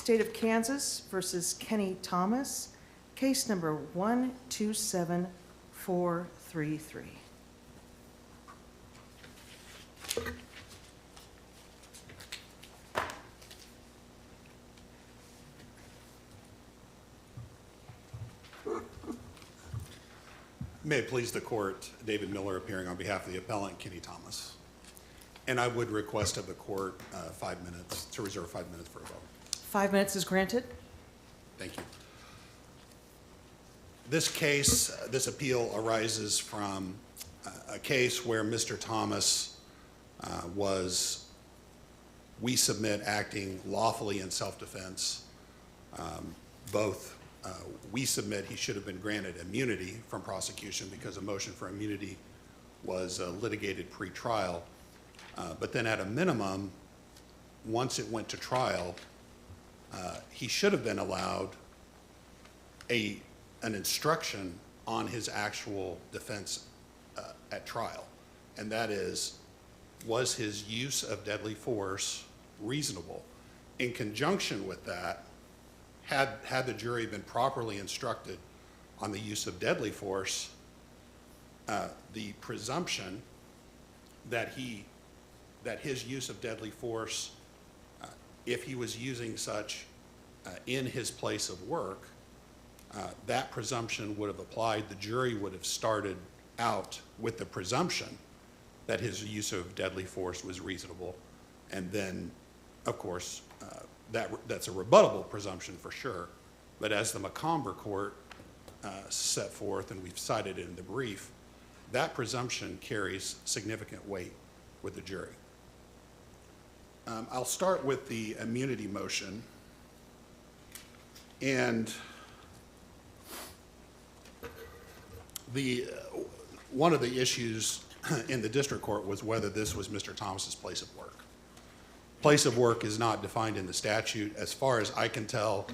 State of Kansas versus Kenney Thomas, case number 127433. May it please the court, David Miller appearing on behalf of the appellant, Kenney Thomas. And I would request of the court 5 minutes, to reserve 5 minutes for a vote. 5 minutes is granted. Thank you. This case, this appeal arises from a case where Mr. Thomas was, we submit, acting lawfully in self-defense. We submit he should have been granted immunity from prosecution because a motion for immunity was litigated pre-trial. But then at a minimum, once it went to trial, he should have been allowed an instruction on his actual defense at trial. And that is, was his use of deadly force reasonable? In conjunction with that, had the jury been properly instructed on the use of deadly force, the presumption that his use of deadly force, if he was using such in his place of work, that presumption would have applied. The jury would have started out with the presumption that his use of deadly force was reasonable. And then, of course, that's a rebuttable presumption for sure. But as the Macomber court set forth, and we've cited it in the brief, that presumption carries significant weight with the jury. I'll start with the immunity motion. And one of the issues in the district court was whether this was Mr. Thomas's place of work. Place of work is not defined in the statute. As far as I can tell,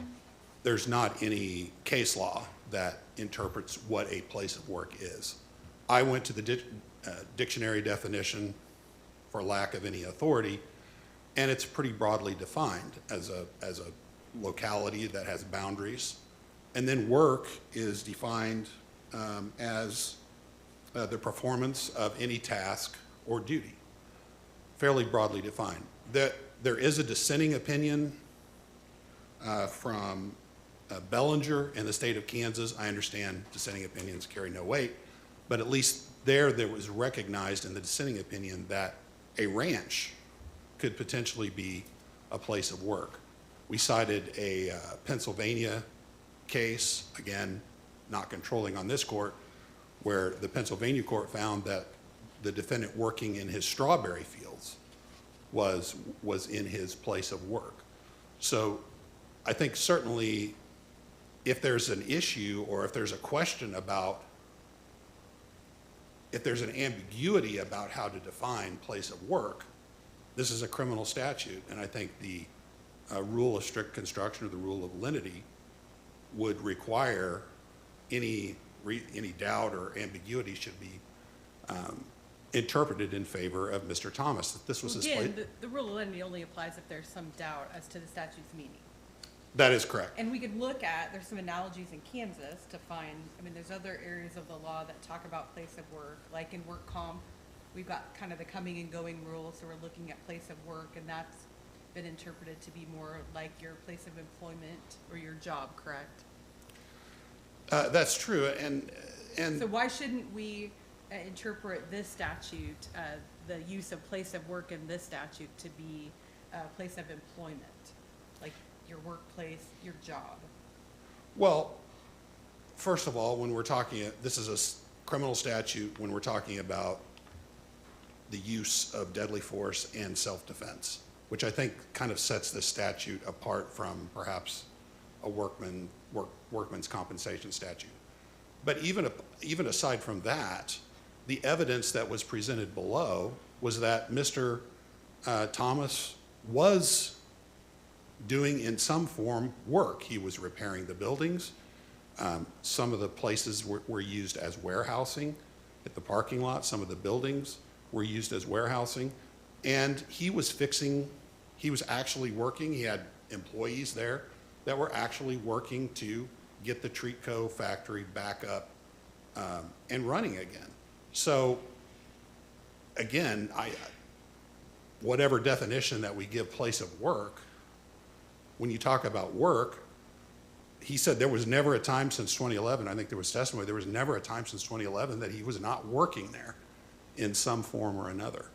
there's not any case law that interprets what a place of work is. I went to the dictionary definition for lack of any authority, and it's pretty broadly defined as a locality that has boundaries. And then work is defined as the performance of any task or duty, fairly broadly defined. There is a dissenting opinion from Bellinger in the state of Kansas. I understand dissenting opinions carry no weight, but at least there was recognized in the dissenting opinion that a ranch could potentially be a place of work. We cited a Pennsylvania case, again, not controlling on this court, where the Pennsylvania court found that the defendant working in his strawberry fields was in his place of work. So I think certainly if there's an issue or if there's a question about, if there's an ambiguity about how to define place of work, this is a criminal statute, and I think the rule of strict construction or the rule of lenity would require any doubt or ambiguity should be interpreted in favor of Mr. Thomas. This was his place. Again, the rule of lenity only applies if there's some doubt as to the statute's meaning. That is correct. And we could look at, there's some analogies in Kansas to find, I mean, there's other areas of the law that talk about place of work, like in work comp, we've got kind of the coming and going rule, so we're looking at place of work, and that's been interpreted to be more like your place of employment or your job, correct? That's true, and So why shouldn't we interpret this statute, the use of place of work in this statute to be a place of employment, like your workplace, your job? well, first of all, when we're talking, this is a criminal statute when we're talking about the use of deadly force and self-defense, which I think kind of sets this statute apart from perhaps a workman's compensation statute. But even aside from that, the evidence that was presented below was that Mr. Thomas was doing in some form work. He was repairing the buildings. Some of the places were used as warehousing at the parking lot. Some of the buildings were used as warehousing. And he was actually working. He had employees there that were actually working to get the Treatco factory back up and running again. So again, whatever definition that we give place of work, when you talk about work, he said there was never a time since 2011, I think there was testimony, there was never a time since 2011 that he was not working there in some form or another.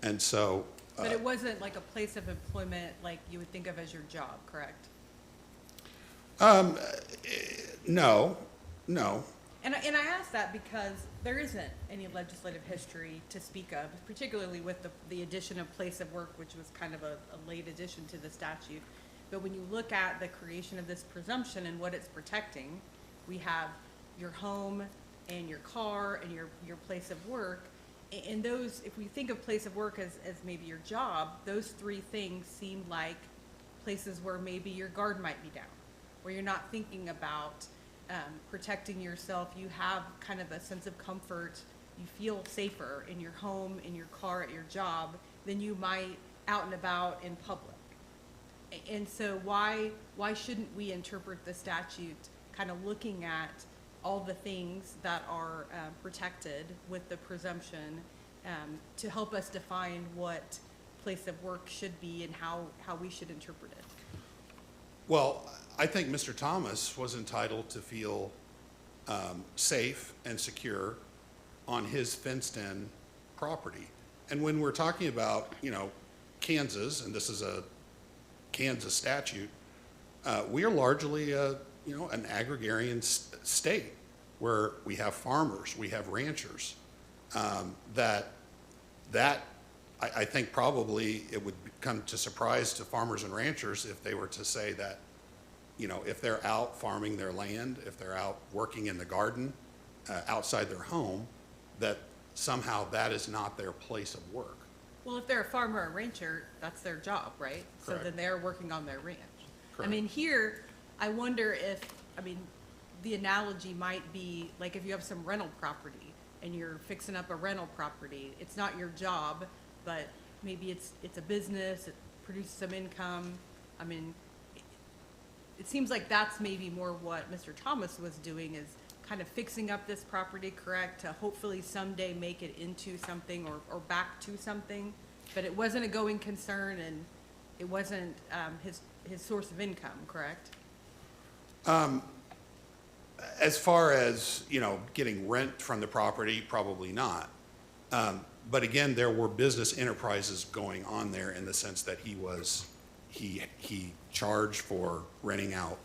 And so. But it wasn't like a place of employment like you would think of as your job, correct? No. And I ask that because there isn't any legislative history to speak of, particularly with the addition of place of work, which was kind of a late addition to the statute. But when you look at the creation of this presumption and what it's protecting, we have your home and your car and your place of work. And those, if we think of place of work as maybe your job, those three things seem like places where maybe your guard might be down, where you're not thinking about protecting yourself. You have kind of a sense of comfort. You feel safer in your home, in your car, at your job than you might out and about in public. And so why shouldn't we interpret the statute kind of looking at all the things that are protected with the presumption to help us define what place of work should be and how we should interpret it? Well, I think Mr. Thomas was entitled to feel safe and secure on his fenced-in property. And when we're talking about, Kansas, and this is a Kansas statute, we are largely an agrarian state where we have farmers, we have ranchers. I think probably it would come to surprise to farmers and ranchers if they were to say that, if they're out farming their land, if they're out working in the garden, outside their home, that somehow that is not their place of work. Well, if they're a farmer or rancher, that's their job, right? Correct. So then they're working on their ranch. Correct. I mean, here, I wonder if, the analogy might be like if you have some rental property and you're fixing up a rental property, it's not your job, but maybe it's a business, it produces some income. It seems like that's maybe more what Mr. Thomas was doing, is kind of fixing up this property, correct, to hopefully someday make it into something or back to something. But it wasn't a going concern, and it wasn't his source of income, correct? As far as, getting rent from the property, probably not. But again, there were business enterprises going on there in the sense that he charged for renting out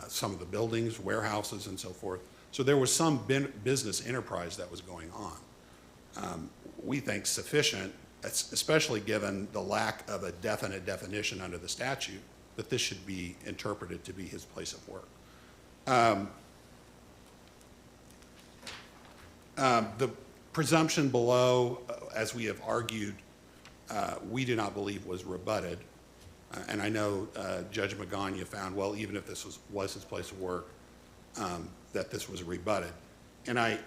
some of the buildings, warehouses, and so forth. So there was some business enterprise that was going on. We think sufficient, especially given the lack of a definite definition under the statute, that this should be interpreted to be his place of work. The presumption below, as we have argued, we do not believe was rebutted. And I know Judge Magana found, well, even if this was his place of work, that this was rebutted. And I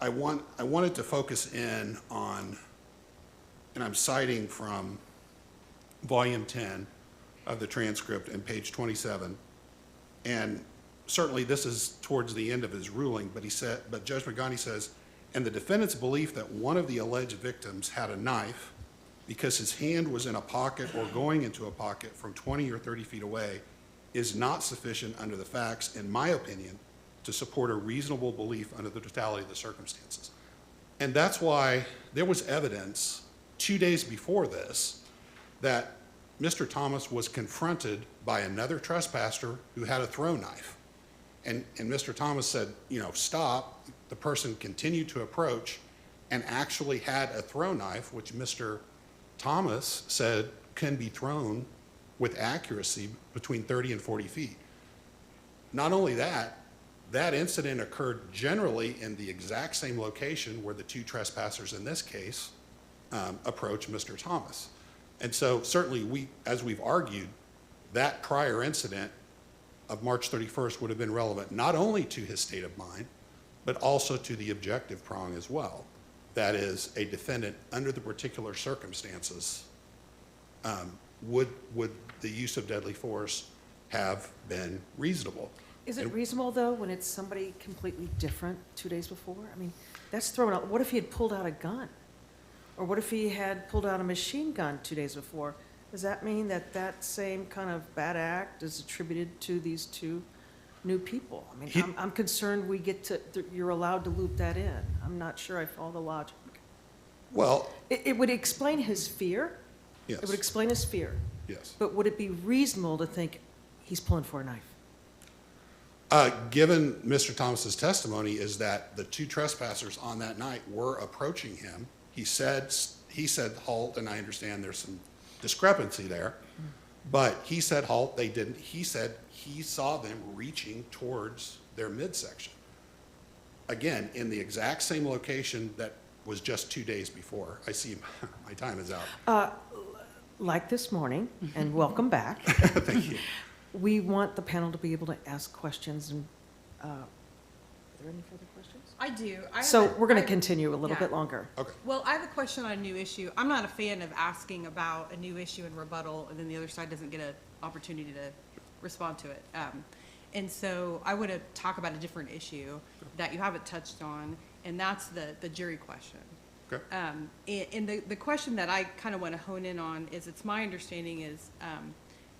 wanted to focus in on, and I'm citing from volume 10 of the transcript and page 27. And certainly this is towards the end of his ruling, but Judge Magana says, and the defendant's belief that one of the alleged victims had a knife because his hand was in a pocket or going into a pocket from 20 or 30 feet away is not sufficient under the facts, in my opinion, to support a reasonable belief under the totality of the circumstances. And that's why there was evidence 2 days before this that Mr. Thomas was confronted by another trespasser who had a throw knife. And Mr. Thomas said, stop. The person continued to approach and actually had a throw knife, which Mr. Thomas said can be thrown with accuracy between 30 and 40 feet. Not only that, that incident occurred generally in the exact same location where the two trespassers in this case approached Mr. Thomas. And so certainly as we've argued, that prior incident of March 31st would have been relevant not only to his state of mind, but also to the objective prong as well. That is, a defendant under the particular circumstances would the use of deadly force have been reasonable? Is it And- reasonable, though, when it's somebody completely different 2 days before? I mean, that's thrown out. What if he had pulled out a gun? Or what if he had pulled out a machine gun 2 days before? Does that mean that that same kind of bad act is attributed to these two new people? I mean, He- I'm concerned we get to, you're allowed to loop that in. I'm not sure I follow the logic. Well, It would explain his fear. yes, It would explain his fear. yes. But would it be reasonable to think he's pulling for a knife? Given Mr. Thomas's testimony is that the two trespassers on that night were approaching him. He said halt, and I understand there's some discrepancy there, but he said halt, they didn't. He said he saw them reaching towards their midsection. Again, in the exact same location that was just 2 days before. I see my time is out. Like this morning, and welcome back. Thank you. We want the panel to be able to ask questions and, are there any further questions? I do. So we're going to continue a little yeah. bit longer. Okay. Well, I have a question on a new issue. I'm not a fan of asking about a new issue and rebuttal, and then the other side doesn't get an opportunity to respond to it. And so I want to talk about a different issue that you haven't touched on, and that's the jury question. Okay. And the question that I kind of want to hone in on is, it's my understanding is,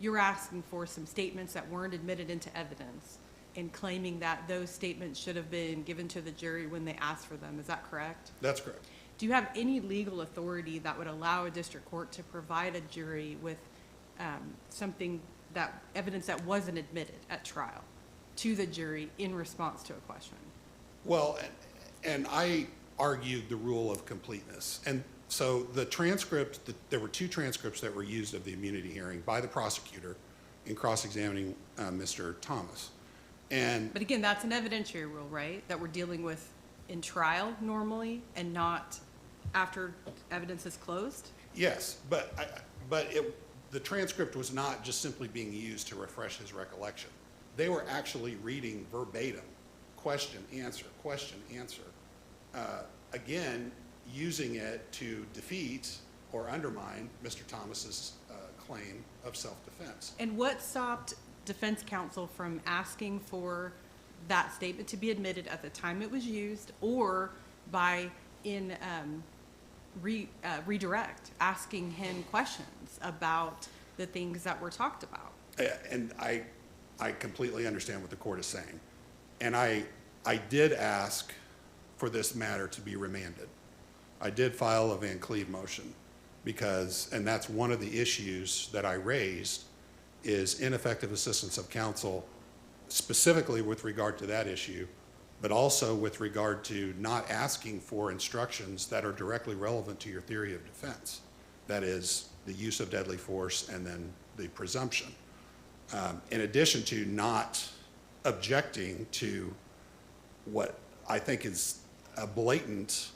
you're asking for some statements that weren't admitted into evidence and claiming that those statements should have been given to the jury when they asked for them. Is that correct? That's correct. Do you have any legal authority that would allow a district court to provide a jury with evidence that wasn't admitted at trial to the jury in response to a question? Well, and I argued the rule of completeness. And so the transcript, there were two transcripts that were used of the immunity hearing by the prosecutor in cross-examining Mr. Thomas. But again, that's an evidentiary rule, right? That we're dealing with in trial normally and not after evidence is closed? Yes, but the transcript was not just simply being used to refresh his recollection. They were actually reading verbatim, question, answer, again, using it to defeat or undermine Mr. Thomas's claim of self-defense. And what stopped defense counsel from asking for that statement to be admitted at the time it was used, or by redirect, asking him questions about the things that were talked about? And I completely understand what the court is saying. And I did ask for this matter to be remanded. I did file a Van Cleve motion because, and that's one of the issues that I raised, is ineffective assistance of counsel, specifically with regard to that issue, but also with regard to not asking for instructions that are directly relevant to your theory of defense. That is the use of deadly force and then the presumption. In addition to not objecting to what I think is a blatant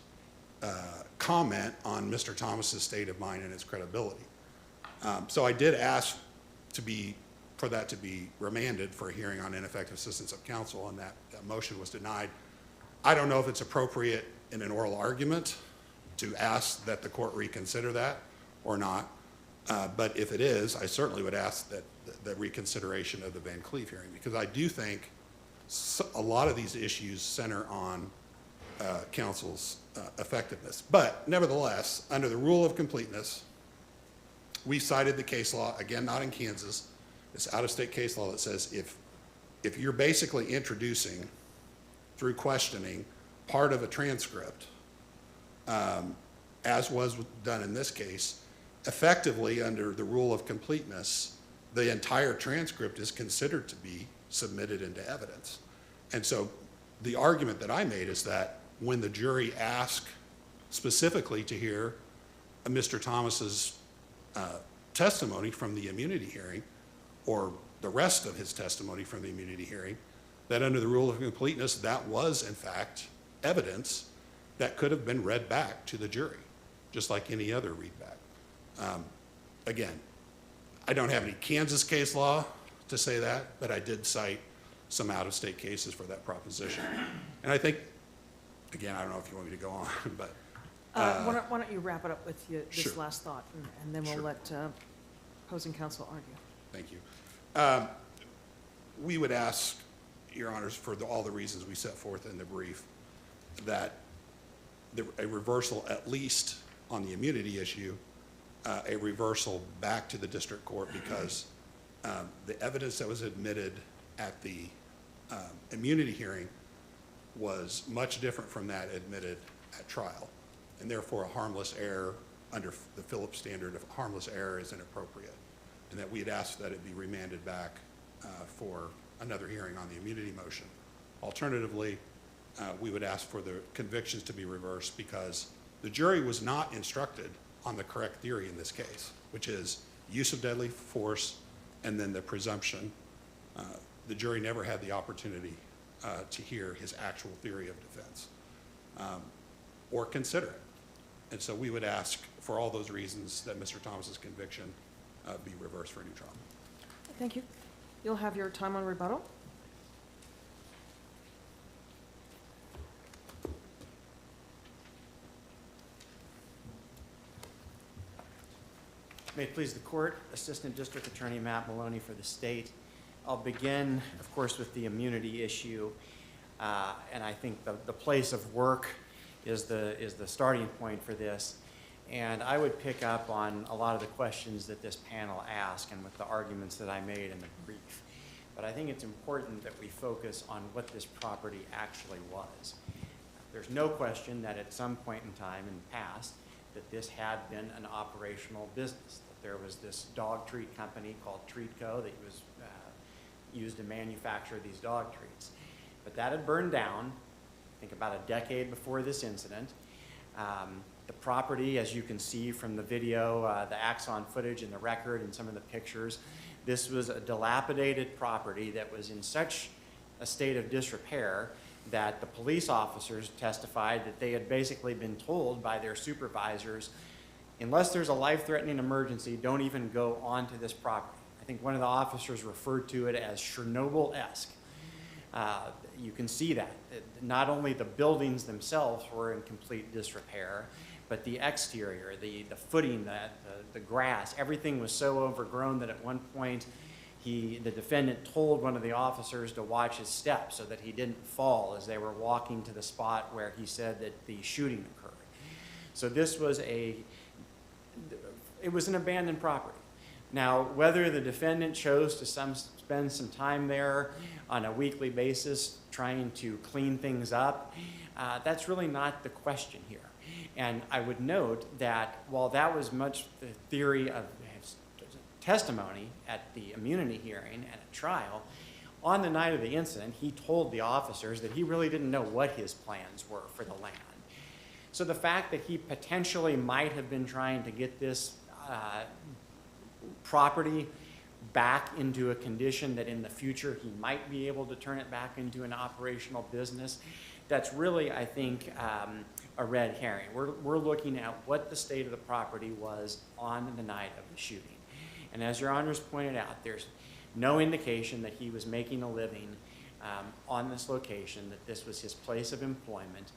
comment on Mr. Thomas's state of mind and his credibility. So I did ask for that to be remanded for a hearing on ineffective assistance of counsel, and that motion was denied. I don't know if it's appropriate in an oral argument to ask that the court reconsider that or not, but if it is, I certainly would ask that the reconsideration of the Van Cleve hearing, because I do think a lot of these issues center on counsel's effectiveness. But nevertheless, under the rule of completeness, we cited the case law, again, not in Kansas, it's out-of-state case law that says if you're basically introducing, through questioning, part of a transcript, as was done in this case, effectively under the rule of completeness, the entire transcript is considered to be submitted into evidence. And so the argument that I made is that when the jury asked specifically to hear Mr. Thomas's testimony from the immunity hearing, or the rest of his testimony from the immunity hearing, that under the rule of completeness, that was in fact evidence that could have been read back to the jury, just like any other readback. Again, I don't have any Kansas case law to say that, but I did cite some out-of-state cases for that proposition. And I think, again, I don't know if you want me to go on, but. Why don't you wrap it up with this Sure. last thought, and then we'll Sure. let opposing counsel argue? Thank you. We would ask, Your Honors, for all the reasons we set forth in the brief, that a reversal, at least on the immunity issue, a reversal back to the district court, because the evidence that was admitted at the immunity hearing was much different from that admitted at trial, and therefore a harmless error under the Phillips standard of harmless error is inappropriate, and that we'd ask that it be remanded back for another hearing on the immunity motion. Alternatively, we would ask for the convictions to be reversed because the jury was not instructed on the correct theory in this case, which is use of deadly force and then the presumption. The jury never had the opportunity to hear his actual theory of defense or consider it. And so we would ask for all those reasons that Mr. Thomas's conviction be reversed for a new trial. Thank you. You'll have your time on rebuttal. May it please the court, Assistant District Attorney Matt Maloney for the state. I'll begin, of course, with the immunity issue, and I think the place of work is the starting point for this. And I would pick up on a lot of the questions that this panel asked and with the arguments that I made in the brief. But I think it's important that we focus on what this property actually was. There's no question that at some point in time in the past that this had been an operational business. That there was this dog treat company called Treatco that was used to manufacture these dog treats. But that had burned down, I think about a decade before this incident. The property, as you can see from the video, the Axon footage and the record and some of the pictures, this was a dilapidated property that was in such a state of disrepair that the police officers testified that they had basically been told by their supervisors, unless there's a life-threatening emergency, don't even go onto this property. I think one of the officers referred to it as Chernobyl-esque. You can see that. Not only the buildings themselves were in complete disrepair, but the exterior, the footing, the grass, everything was so overgrown that at one point the defendant told one of the officers to watch his steps so that he didn't fall as they were walking to the spot where he said that the shooting occurred. So this was it was an abandoned property. Now, whether the defendant chose to spend some time there on a weekly basis trying to clean things up, that's really not the question here. And I would note that while that was much the theory of testimony at the immunity hearing and at trial, on the night of the incident, he told the officers that he really didn't know what his plans were for the land. So the fact that he potentially might have been trying to get this property back into a condition that in the future he might be able to turn it back into an operational business, that's really, I think, a red herring. We're looking at what the state of the property was on the night of the shooting. And as your honors pointed out, there's no indication that he was making a living on this location, that this was his place of employment.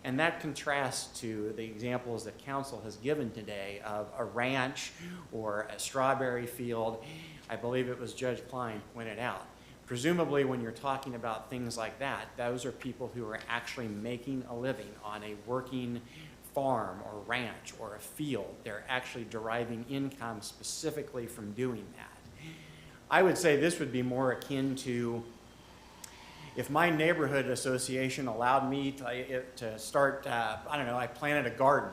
And that contrasts to the examples that counsel has given today of a ranch or a strawberry field. I believe it was Judge Klein pointed out. Presumably when you're talking about things like that, those are people who are actually making a living on a working farm or ranch or a field. They're actually deriving income specifically from doing that. I would say this would be more akin to if my neighborhood association allowed me to start, I don't know, I planted a garden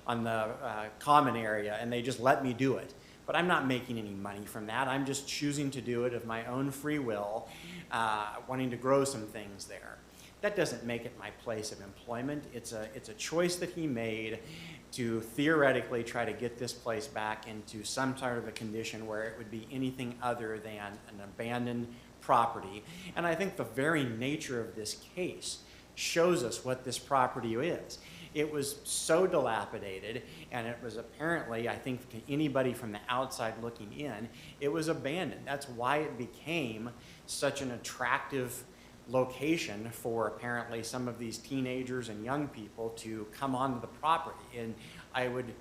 on the common area and they just let me do it. But I'm not making any money from that. I'm just choosing to do it of my own free will, wanting to grow some things there. That doesn't make it my place of employment. It's a choice that he made to theoretically try to get this place back into some sort of a condition where it would be anything other than an abandoned property. And I think the very nature of this case shows us what this property is. It was so dilapidated, and it was apparently, I think to anybody from the outside looking in, it was abandoned. That's why it became such an attractive location for apparently some of these teenagers and young people to come onto the property. And I would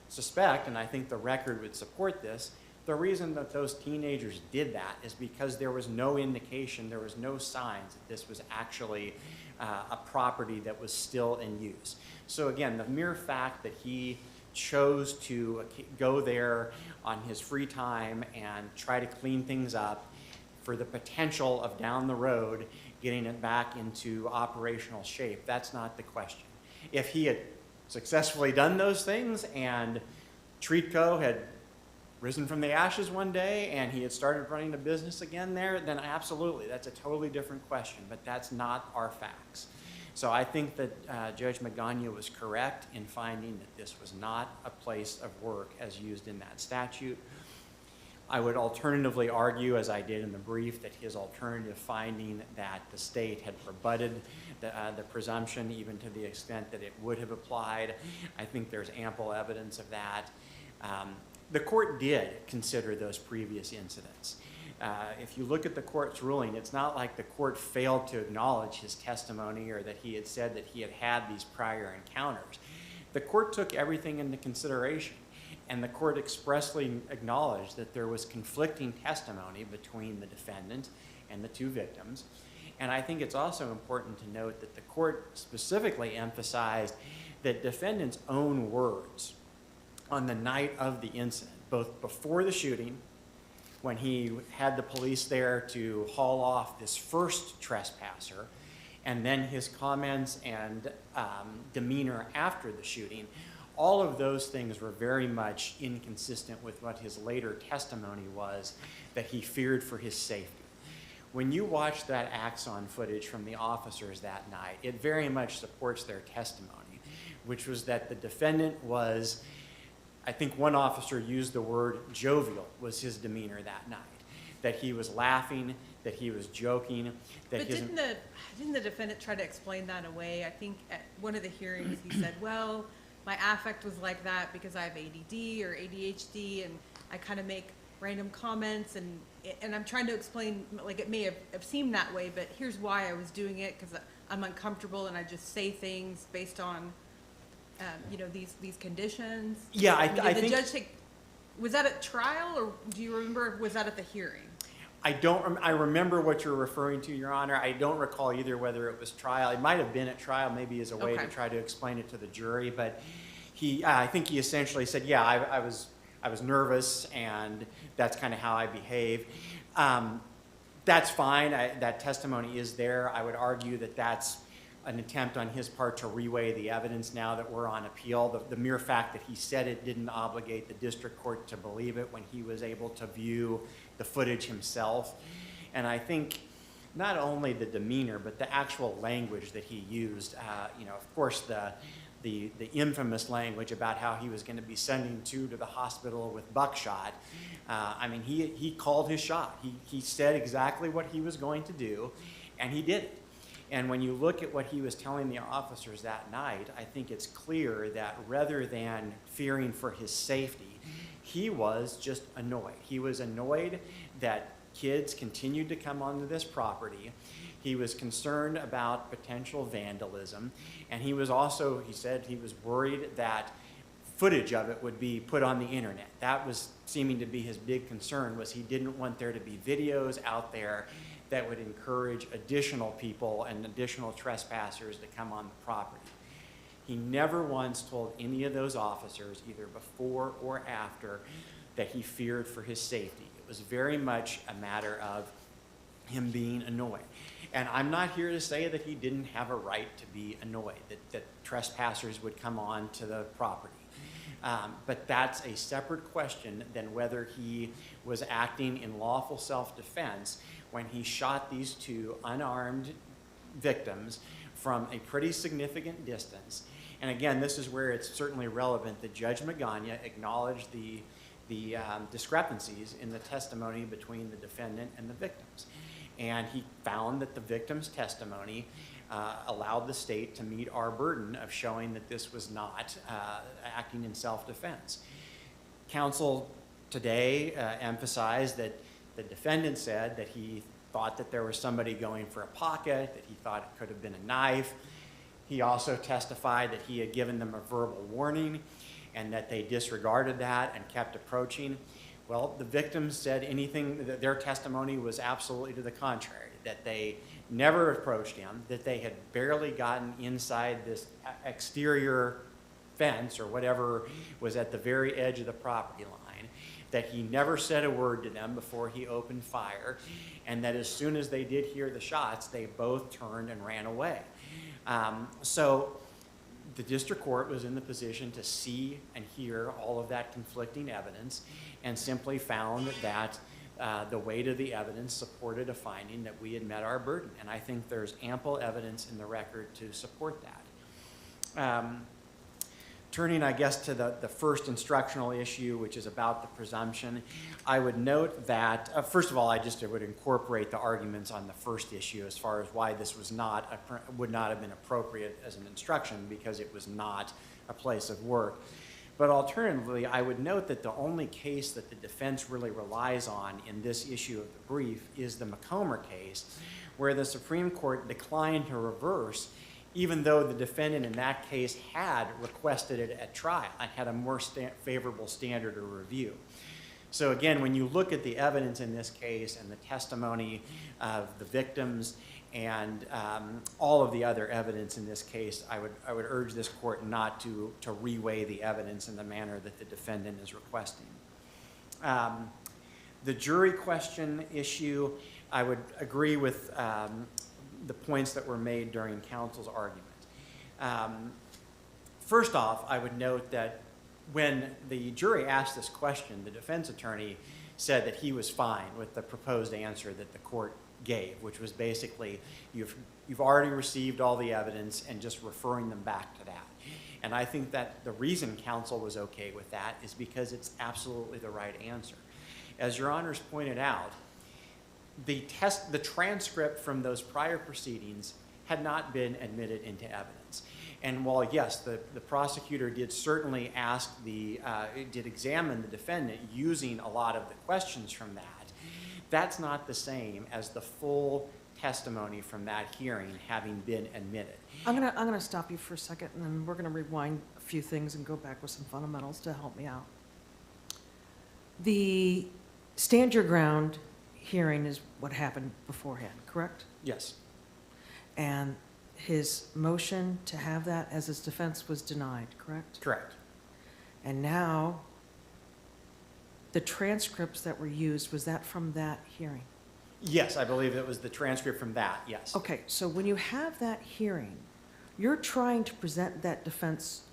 suspect, and I think the record would support this, The reason that those teenagers did that is because there was no indication, there was no signs that this was actually a property that was still in use. So again, the mere fact that he chose to go there on his free time and try to clean things up for the potential of down the road getting it back into operational shape, that's not the question. If he had successfully done those things and Treatco had risen from the ashes one day and he had started running a business again there, then absolutely, that's a totally different question, but that's not our facts. So I think that Judge Magana was correct in finding that this was not a place of work as used in that statute. I would alternatively argue, as I did in the brief, that his alternative finding that the state had rebutted the presumption even to the extent that it would have applied. I think there's ample evidence of that. The court did consider those previous incidents. If you look at the court's ruling, it's not like the court failed to acknowledge his testimony or that he had said that he had had these prior encounters. The court took everything into consideration, and the court expressly acknowledged that there was conflicting testimony between the defendant and the two victims. And I think it's also important to note that the court specifically emphasized that defendant's own words on the night of the incident, both before the shooting, when he had the police there to haul off this first trespasser, and then his comments and demeanor after the shooting, all of those things were very much inconsistent with what his later testimony was, that he feared for his safety. When you watch that Axon footage from the officers that night, it very much supports their testimony, which was that the defendant was, I think one officer used the word jovial was his demeanor that night, that he was laughing, that he was joking. That But didn't the defendant try to explain that away? I think at one of the hearings he said, well, my affect was like that because I have ADD or ADHD and I kind of make random comments and I'm trying to explain, like it may have seemed that way, but here's why I was doing it, because I'm uncomfortable and I just say things based on these conditions. Yeah, I did the think judge take, was that at trial or do you remember, was that at the hearing? I remember what you're referring to, Your Honor. I don't recall either whether it was trial. It might have been at trial, maybe as a way to try to explain it to the jury. But I think he essentially said, yeah, I was nervous, and that's kind of how I behave. That's fine. That testimony is there. I would argue that that's an attempt on his part to reweigh the evidence now that we're on appeal. The mere fact that he said it didn't obligate the district court to believe it when he was able to view the footage himself. And I think not only the demeanor, but the actual language that he used, of course, the infamous language about how he was going to be sending two to the hospital with buckshot. He called his shot. He said exactly what he was going to do, and he did it. And when you look at what he was telling the officers that night, I think it's clear that rather than fearing for his safety, he was just annoyed. He was annoyed that kids continued to come onto this property. He was concerned about potential vandalism. And he was also, he said he was worried that footage of it would be put on the internet. That was seeming to be his big concern, was he didn't want there to be videos out there that would encourage additional people and additional trespassers to come on the property. He never once told any of those officers, either before or after, that he feared for his safety. It was very much a matter of him being annoyed. And I'm not here to say that he didn't have a right to be annoyed, that trespassers would come on to the property. But that's a separate question than whether he was acting in lawful self-defense when he shot these two unarmed victims from a pretty significant distance. And again, this is where it's certainly relevant that Judge Magana acknowledged the discrepancies in the testimony between the defendant and the victims. And he found that the victim's testimony allowed the state to meet our burden of showing that this was not acting in self-defense. Counsel today emphasized that the defendant said that he thought that there was somebody going for a pocket, that he thought it could have been a knife. He also testified that he had given them a verbal warning and that they disregarded that and kept approaching. Well, the victims said that their testimony was absolutely to the contrary, that they never approached him, that they had barely gotten inside this exterior fence or whatever was at the very edge of the property line, that he never said a word to them before he opened fire, and that as soon as they did hear the shots, they both turned and ran away. So the district court was in the position to see and hear all of that conflicting evidence and simply found that the weight of the evidence supported a finding that we had met our burden. And I think there's ample evidence in the record to support that. Turning, I guess, to the first instructional issue, which is about the presumption, I would note that, first of all, I would incorporate the arguments on the first issue as far as why this would not have been appropriate as an instruction, because it was not a place of work. But alternatively, I would note that the only case that the defense really relies on in this issue of the brief is the McComber case, where the Supreme Court declined to reverse, even though the defendant in that case had requested it at trial and had a more favorable standard of review. So again, when you look at the evidence in this case and the testimony of the victims and all of the other evidence in this case, I would urge this court not to reweigh the evidence in the manner that the defendant is requesting. The jury question issue, I would agree with the points that were made during counsel's argument. First off, I would note that when the jury asked this question, the defense attorney said that he was fine with the proposed answer that the court gave, which was basically, you've already received all the evidence and just referring them back to that. And I think that the reason counsel was okay with that is because it's absolutely the right answer. As your honors pointed out, the transcript from those prior proceedings had not been admitted into evidence. And while, yes, the prosecutor did certainly did examine the defendant using a lot of the questions from that, that's not the same as the full testimony from that hearing having been admitted. I'm gonna stop you for a second, and then we're gonna rewind a few things and go back with some fundamentals to help me out. The stand your ground hearing is what happened beforehand, correct? Yes. And his motion to have that as his defense was denied, correct? Correct. And now, the transcripts that were used, was that from that hearing? Yes, I believe it was the transcript from that, yes. Okay, so when you have that hearing, you're trying to present that defense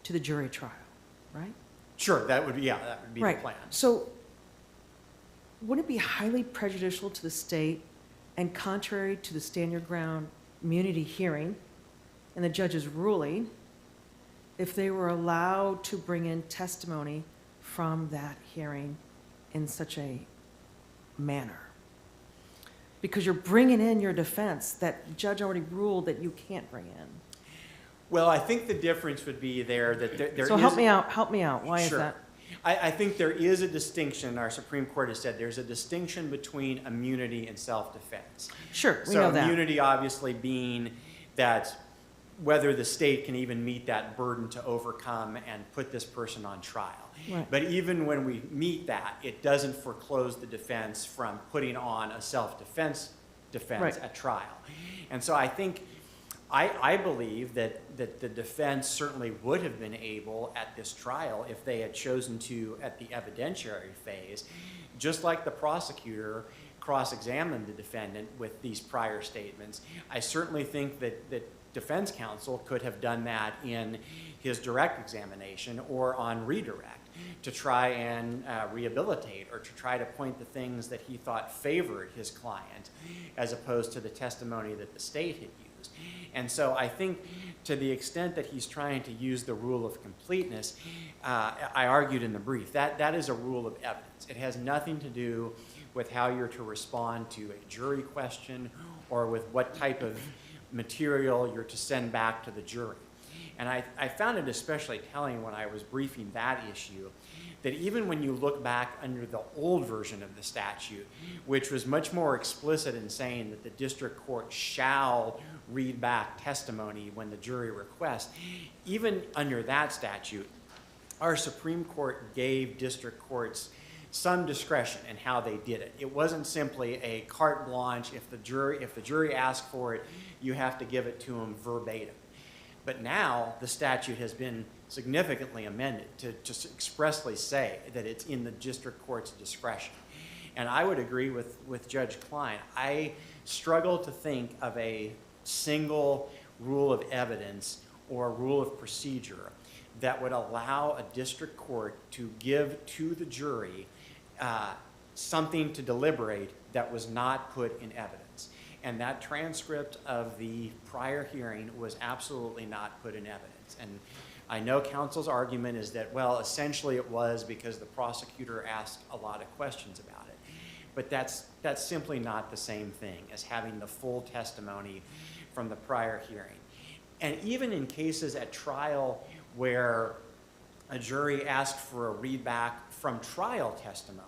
to the jury trial, right? Sure, that would be the plan. Right. So wouldn't it be highly prejudicial to the state and contrary to the stand your ground immunity hearing and the judge's ruling if they were allowed to bring in testimony from that hearing in such a manner? Because you're bringing in your defense that the judge already ruled that you can't bring in. Well, I think the difference would be there that there So is... help me out. Why Sure. is that? I think there is a distinction, our Supreme Court has said, there's a distinction between immunity and self-defense. Sure, we know that. So immunity obviously being that whether the state can even meet that burden to overcome and put this person on trial. Right. But even when we meet that, it doesn't foreclose the defense from putting on a self-defense defense Right. at trial. And so I think, I believe that the defense certainly would have been able at this trial if they had chosen to, at the evidentiary phase, just like the prosecutor cross-examined the defendant with these prior statements. I certainly think that defense counsel could have done that in his direct examination or on redirect to try and rehabilitate or to try to point the things that he thought favored his client as opposed to the testimony that the state had used. And so I think to the extent that he's trying to use the rule of completeness, I argued in the brief, that is a rule of evidence. It has nothing to do with how you're to respond to a jury question or with what type of material you're to send back to the jury. And I found it especially telling when I was briefing that issue that even when you look back under the old version of the statute, which was much more explicit in saying that the district court shall read back testimony when the jury requests, even under that statute, our Supreme Court gave district courts some discretion in how they did it. It wasn't simply a carte blanche. If the jury asked for it, you have to give it to them verbatim. But now the statute has been significantly amended to just expressly say that it's in the district court's discretion. And I would agree with Judge Klein. I struggle to think of a single rule of evidence or rule of procedure that would allow a district court to give to the jury something to deliberate that was not put in evidence. And that transcript of the prior hearing was absolutely not put in evidence. And I know counsel's argument is that, well, essentially it was because the prosecutor asked a lot of questions about it. But that's simply not the same thing as having the full testimony from the prior hearing. And even in cases at trial where a jury asked for a readback from trial testimony,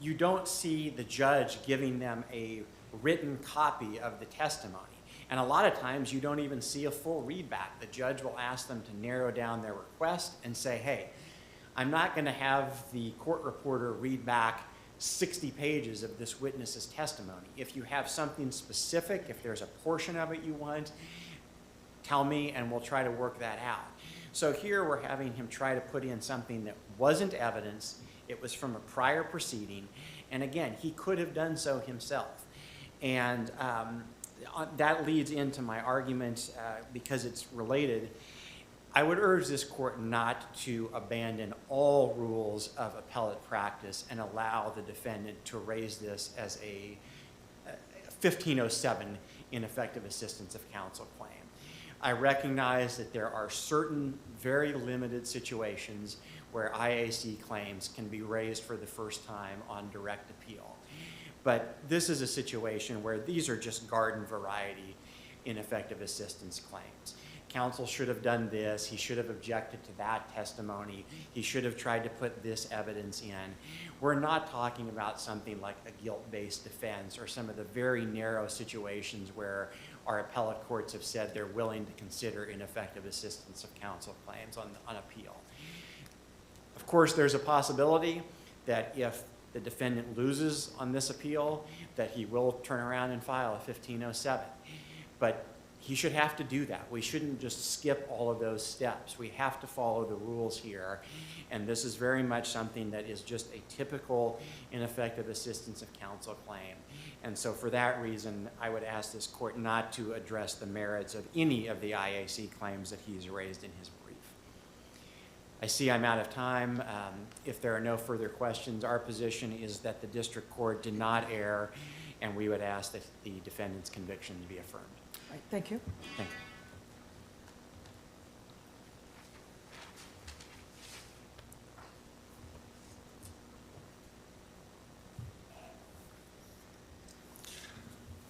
you don't see the judge giving them a written copy of the testimony. And a lot of times you don't even see a full readback. The judge will ask them to narrow down their request and say, hey, I'm not going to have the court reporter read back 60 pages of this witness's testimony. If you have something specific, if there's a portion of it you want, tell me and we'll try to work that out. So here we're having him try to put in something that wasn't evidence. It was from a prior proceeding. And again, he could have done so himself. And that leads into my argument, because it's related. I would urge this court not to abandon all rules of appellate practice and allow the defendant to raise this as a 1507 ineffective assistance of counsel claim. I recognize that there are certain very limited situations where IAC claims can be raised for the first time on direct appeal. But this is a situation where these are just garden variety ineffective assistance claims. Counsel should have done this. He should have objected to that testimony. He should have tried to put this evidence in. We're not talking about something like a guilt-based defense or some of the very narrow situations where our appellate courts have said they're willing to consider ineffective assistance of counsel claims on appeal. Of course, there's a possibility that if the defendant loses on this appeal, that he will turn around and file a 1507. But he should have to do that. We shouldn't just skip all of those steps. We have to follow the rules here. And this is very much something that is just a typical ineffective assistance of counsel claim. And so for that reason, I would ask this court not to address the merits of any of the IAC claims that he's raised in his brief. I see I'm out of time. If there are no further questions, our position is that the district court did not err, and we would ask that the defendant's conviction be affirmed. All right, thank you. Thank you.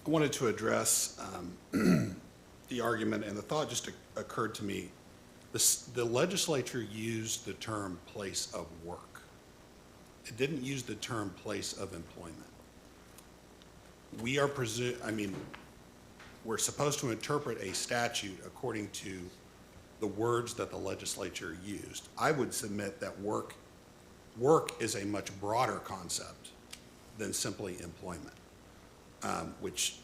I wanted to address the argument, and the thought just occurred to me. The legislature used the term place of work. It didn't use the term place of employment. We're supposed to interpret a statute according to the words that the legislature used. I would submit that work is a much broader concept than simply employment, which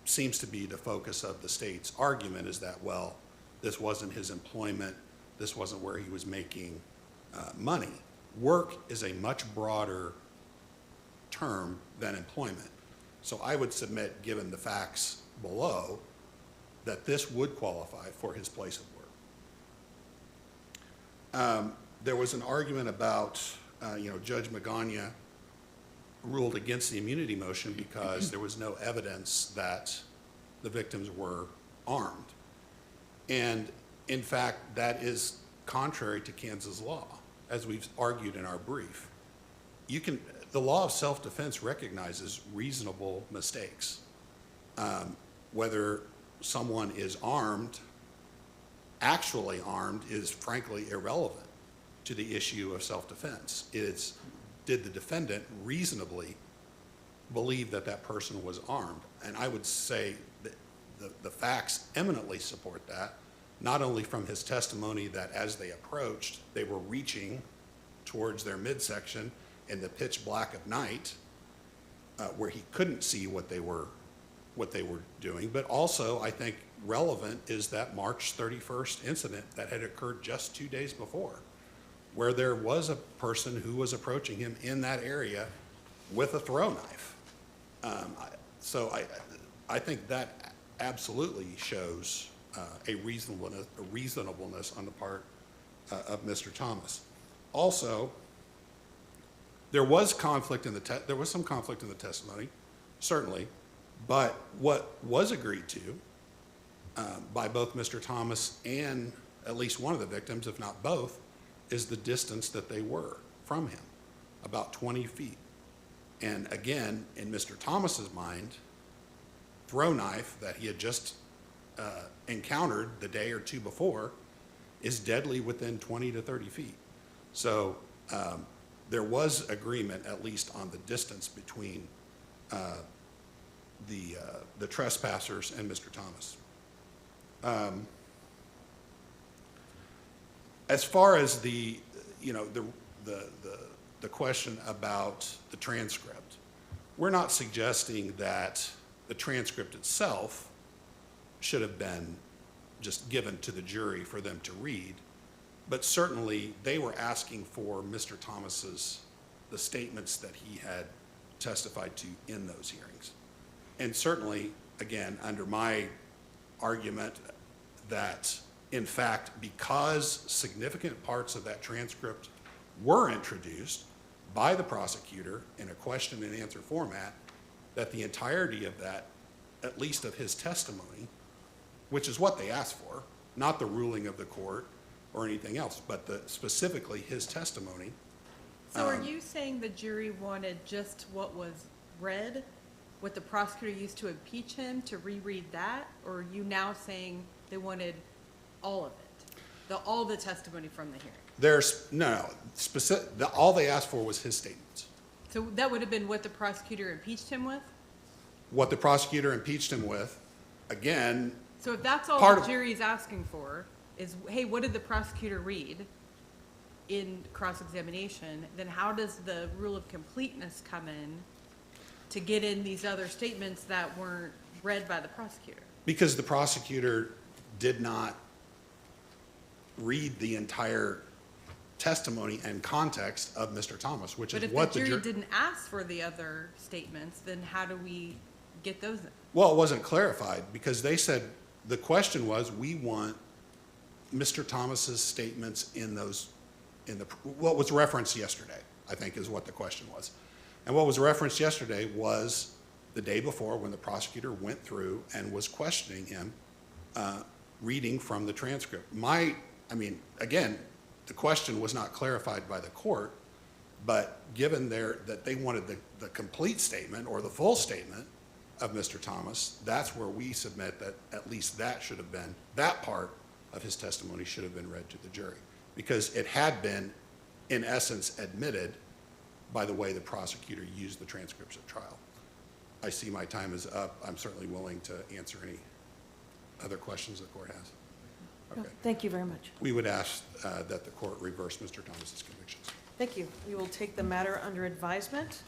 seems to be the focus of the state's argument, is that, well, this wasn't his employment, this wasn't where he was making money. Work is a much broader term than employment. So I would submit, given the facts below, that this would qualify for his place of work. There was an argument about, Judge Magana ruled against the immunity motion because there was no evidence that the victims were armed. And in fact, that is contrary to Kansas law, as we've argued in our brief. The law of self-defense recognizes reasonable mistakes. Whether someone is armed, actually armed, is frankly irrelevant to the issue of self-defense. It's, did the defendant reasonably believe that that person was armed? And I would say that the facts eminently support that, not only from his testimony that as they approached, they were reaching towards their midsection, in the pitch black of night, where he couldn't see what they were doing. But also, I think relevant is that March 31st incident that had occurred just 2 days before, where there was a person who was approaching him in that area with a throw knife. So I think that absolutely shows a reasonableness on the part of Mr. Thomas. Also, there was some conflict in the testimony, certainly, but what was agreed to by both Mr. Thomas and at least one of the victims, if not both, is the distance that they were from him, about 20 feet. And again, in Mr. Thomas's mind, throw knife that he had just encountered the day or two before is deadly within 20 to 30 feet. So there was agreement, at least on the distance between the trespassers and Mr. Thomas. As far as the question about the transcript, we're not suggesting that the transcript itself should have been just given to the jury for them to read, but certainly they were asking for Mr. Thomas's, the statements that he had testified to in those hearings. And certainly, again, under my argument that, in fact, because significant parts of that transcript were introduced by the prosecutor in a question and answer format, that the entirety of that, at least of his testimony, which is what they asked for, not the ruling of the court or anything else, but specifically his testimony. So are you saying the jury wanted just what was read, what the prosecutor used to impeach him, to reread that? Or are you now saying they wanted all of it, all the testimony from the hearing? All they asked for was his statements. So that would have been what the prosecutor impeached him with? What the prosecutor impeached him with, again. So if that's all Part the of- jury's asking for is, hey, what did the prosecutor read in cross-examination, then how does the rule of completeness come in to get in these other statements that weren't read by the prosecutor? Because the prosecutor did not read the entire testimony and context of Mr. Thomas, which But is if what the the jury jury. didn't ask for the other statements, then how do we get those in? Well, it wasn't clarified because they said, the question was, we want Mr. Thomas's statements what was referenced yesterday, I think is what the question was. And what was referenced yesterday was the day before when the prosecutor went through and was questioning him, reading from the transcript. Again, the question was not clarified by the court, but given that they wanted the complete statement or the full statement of Mr. Thomas, that's where we submit that at least that part of his testimony should have been read to the jury, because it had been, in essence, admitted by the way the prosecutor used the transcripts at trial. I see my time is up. I'm certainly willing to answer any other questions the court has. No, Okay. thank you very much. We would ask that the court reverse Mr. Thomas's convictions. Thank you. We will take the matter under advisement.